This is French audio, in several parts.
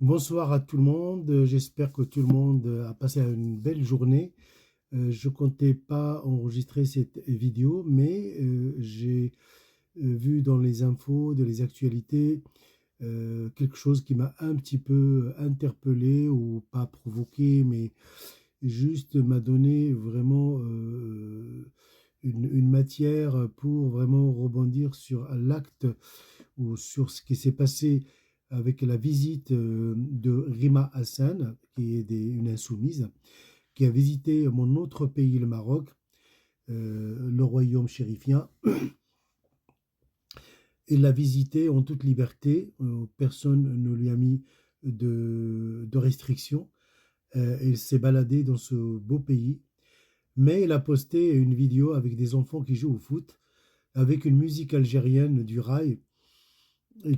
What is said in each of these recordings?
Bonsoir à tout le monde. J'espère que tout le monde a passé une belle journée. Je comptais pas enregistrer cette vidéo, mais j'ai vu dans les infos, de les actualités, quelque chose qui m'a un petit peu interpellé ou pas provoqué, mais juste m'a donné vraiment une matière pour vraiment rebondir sur l'acte ou sur ce qui s'est passé avec la visite de Rima Hassan, qui est une insoumise, qui a visité mon autre pays, le Maroc, le royaume chérifien. Elle l'a visité en toute liberté, personne ne lui a mis de restrictions. Elle s'est baladée dans ce beau pays, mais elle a posté une vidéo avec des enfants qui jouent au foot, avec une musique algérienne du rail, et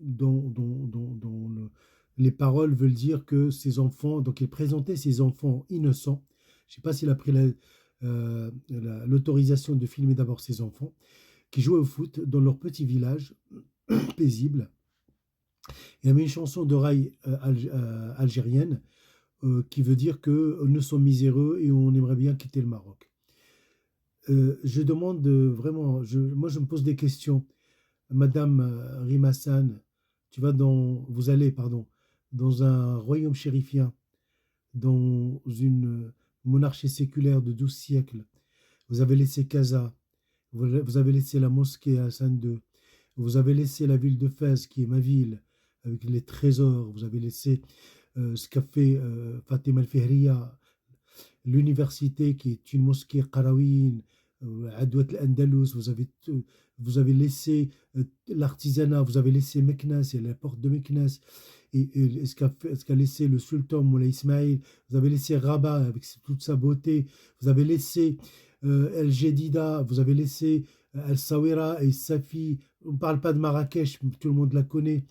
dont les paroles veulent dire que ces enfants, donc il présentait ces enfants innocents. Je ne sais pas s'il a pris l'autorisation de filmer d'abord ces enfants qui jouaient au foot dans leur petit village paisible. Il y avait une chanson de rail algérienne qui veut dire que nous sommes miséreux et on aimerait bien quitter le Maroc. Je demande vraiment, moi je me pose des questions. Madame Rimassan, vous allez, pardon, dans un royaume chérifien, dans une monarchie séculaire de 12 siècles. Vous avez laissé Casa, vous avez laissé la mosquée à Hassan II, vous avez laissé la ville de Fès, qui est ma ville, avec les trésors, vous avez laissé ce qu'a fait Fatima al-Fihriya, l'université qui est une mosquée qarawiyyin, Adouat al-Andalus, vous avez laissé l'artisanat, vous avez laissé Meknès et la porte de Meknès, et ce qu'a laissé le sultan Moulay Ismail, vous avez laissé Rabat avec toute sa beauté, vous avez laissé El Jedida, vous avez laissé El Sawira et Safi, on ne parle pas de Marrakech, tout le monde la connaît,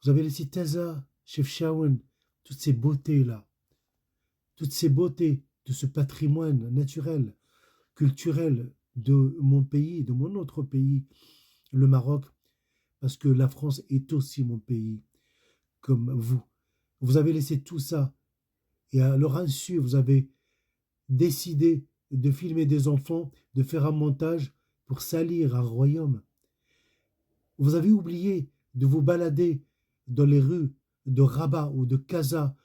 vous avez laissé Taza, Chefchaouen, toutes ces beautés-là, toutes ces beautés de ce patrimoine naturel, culturel de mon pays, de mon autre pays, le Maroc, parce que la France est aussi mon pays, comme vous. Vous avez laissé tout ça, et à leur insu, vous avez décidé de filmer des enfants, de faire un montage pour salir un royaume. Vous avez oublié de vous balader dans les rues de Rabat ou de Casa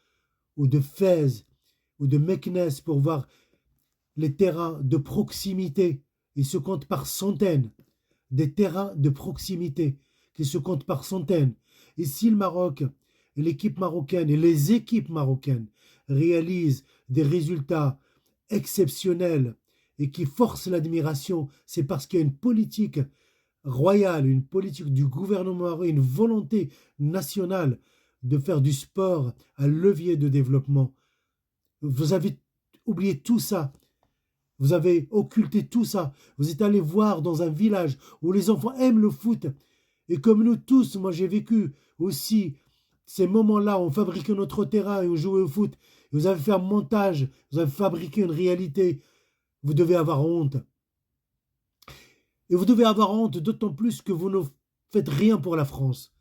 ou de Fès ou de Meknès pour voir les terrains de proximité. Ils se comptent par centaines. Des terrains de proximité qui se comptent par centaines. Et si le Maroc, et l'équipe marocaine et les équipes marocaines réalisent des résultats exceptionnels et qui forcent l'admiration, c'est parce qu'il y a une politique royale, une politique du gouvernement, une volonté nationale de faire du sport un levier de développement. Vous avez oublié tout ça. Vous avez occulté tout ça. Vous êtes allé voir dans un village où les enfants aiment le foot. Et comme nous tous, moi j'ai vécu aussi ces moments-là, on fabriquait notre terrain et on jouait au foot. Et vous avez fait un montage, vous avez fabriqué une réalité. Vous devez avoir honte. Et vous devez avoir honte d'autant plus que vous ne faites rien pour la France.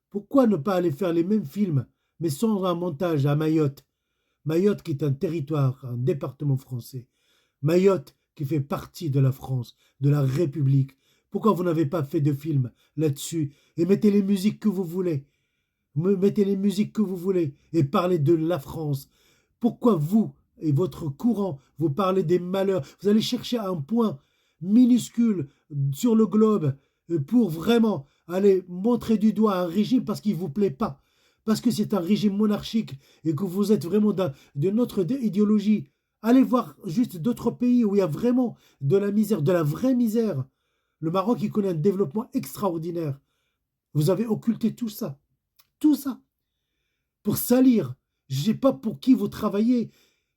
Pourquoi ne pas aller faire les mêmes films, mais sans un montage à Mayotte? Mayotte qui est un territoire, un département français. Mayotte qui fait partie de la France, de la République. Pourquoi vous n'avez pas fait de film là-dessus? Et mettez les musiques que vous voulez. Mettez les musiques que vous voulez et parlez de la France. Pourquoi vous et votre courant, vous parlez des malheurs? Vous allez chercher un point minuscule sur le globe pour vraiment aller montrer du doigt un régime parce qu'il ne vous plaît pas. Parce que c'est un régime monarchique et que vous êtes vraiment d'une autre idéologie. Allez voir juste d'autres pays où il y a vraiment de la misère, de la vraie misère. Le Maroc, il connaît un développement extraordinaire. Vous avez occulté tout ça. Tout ça. Pour salir. Je ne sais pas pour qui vous travaillez.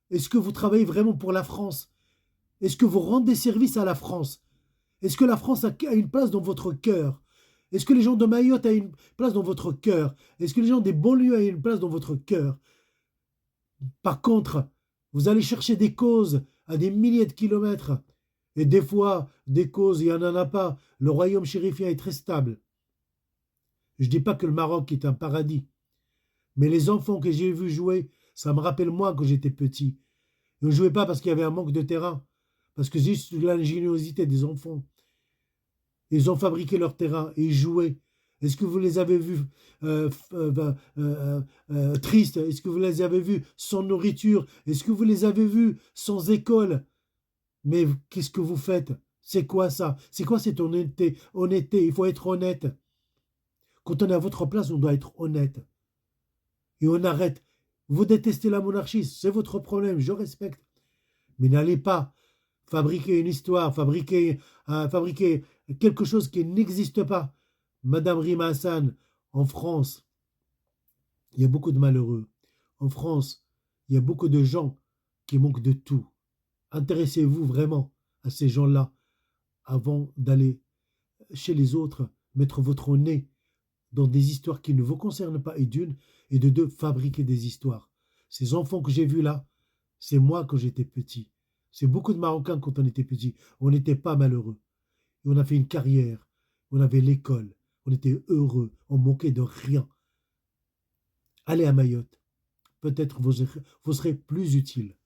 Est-ce que vous travaillez vraiment pour la France? Est-ce que vous rendez service à la France? Est-ce que la France a une place dans votre cœur? Est-ce que les gens de Mayotte ont une place dans votre cœur? Est-ce que les gens des banlieues ont une place dans votre cœur? Par contre, vous allez chercher des causes à des milliers de kilomètres. Et des fois, des causes, il n'y en a pas. Le royaume chérifien est très stable. Je ne dis pas que le Maroc est un paradis, mais les enfants que j'ai vus jouer, ça me rappelle moi quand j'étais petit. Ils ne jouaient pas parce qu'il y avait un manque de terrain, parce que c'est juste l'ingéniosité des enfants. Ils ont fabriqué leur terrain et ils jouaient. Est-ce que vous les avez vus tristes? Est-ce que vous les avez vus sans nourriture? Est-ce que vous les avez vus sans école? Mais qu'est-ce que vous faites? C'est quoi ça? C'est quoi cette honnêteté? Honnêteté, il faut être honnête. Quand on est à votre place, on doit être honnête. Et on arrête. Vous détestez la monarchie, c'est votre problème, je respecte. Mais n'allez pas fabriquer une histoire, fabriquer quelque chose qui n'existe pas. Madame Rima Hassan, en France, il y a beaucoup de malheureux. En France, il y a beaucoup de gens qui manquent de tout. Intéressez-vous vraiment à ces gens-là avant d'aller chez les autres, mettre votre nez dans des histoires qui ne vous concernent pas, et d'une, et de deux, fabriquer des histoires. Ces enfants que j'ai vus là, c'est moi quand j'étais petit. C'est beaucoup de Marocains quand on était petit. On n'était pas malheureux. Et on a fait une carrière. On avait l'école. On était heureux. On manquait de rien. Allez à Mayotte. Peut-être vous serez plus utile.